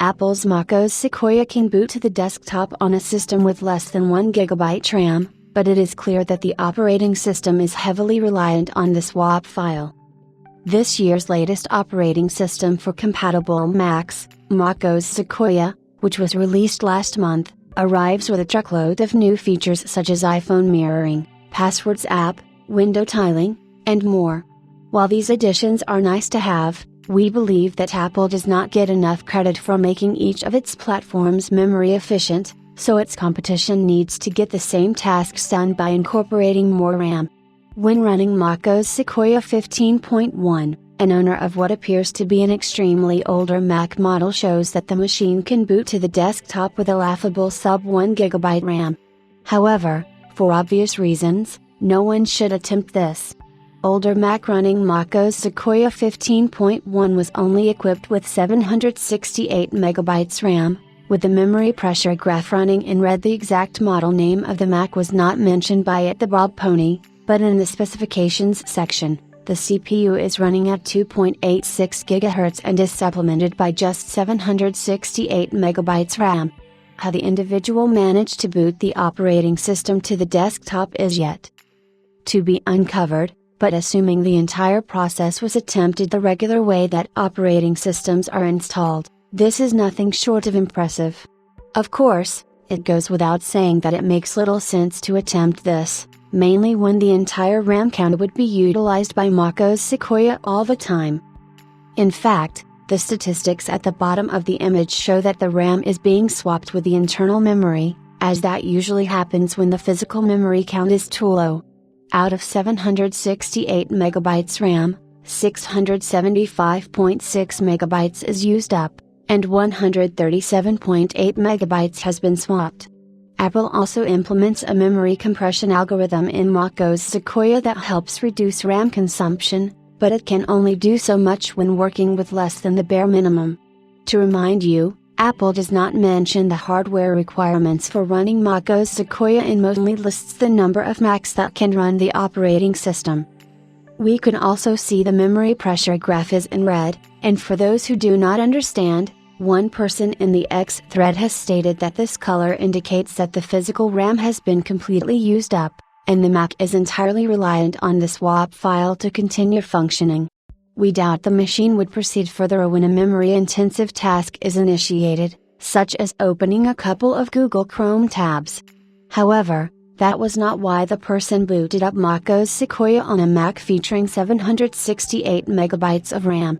Apple's macOS Sequoia can boot to the desktop on a system with less than 1 GB RAM, but it is clear that the operating system is heavily reliant on the swap file. This year's latest operating system for compatible Macs, macOS Sequoia, which was released last month, arrives with a truckload of new features such as iPhone mirroring, passwords app, window tiling, and more. While these additions are nice to have, we believe that Apple does not get enough credit for making each of its platforms memory efficient, so its competition needs to get the same tasks done by incorporating more RAM. When running macOS Sequoia 15.1, an owner of what appears to be an extremely older Mac model shows that the machine can boot to the desktop with a laughable sub 1 GB RAM. However, for obvious reasons, no one should attempt this. Older Mac running macOS Sequoia 15.1 was only equipped with 768 MB RAM, with the memory pressure graph running in red. The exact model name of the Mac was not mentioned by @the Pony, but in the specifications section, the CPU is running at 2.86 GHz and is supplemented by just 768 MB RAM. How the individual managed to boot the operating system to the desktop is yet to be uncovered, but assuming the entire process was attempted the regular way that operating systems are installed, this is nothing short of impressive. Of course, it goes without saying that it makes little sense to attempt this, mainly when the entire RAM count would be utilized by macOS Sequoia all the time. In fact, the statistics at the bottom of the image show that the RAM is being swapped with the internal memory, as that usually happens when the physical memory count is too low. Out of 768 MB RAM, 675.6 MB is used up, and 137.8 MB has been swapped. Apple also implements a memory compression algorithm in macOS Sequoia that helps reduce RAM consumption, but it can only do so much when working with less than the bare minimum. To remind you, Apple does not mention the hardware requirements for running macOS Sequoia and only lists the number of Macs that can run the operating system. We can also see the memory pressure graph is in red, and for those who do not understand, one person in the X thread has stated that this color indicates that the physical RAM has been completely used up, and the Mac is entirely reliant on the swap file to continue functioning. We doubt the machine would proceed further when a memory-intensive task is initiated, such as opening a couple of Google Chrome tabs. However, that was not why the person booted up macOS Sequoia on a Mac featuring 768 MB of RAM.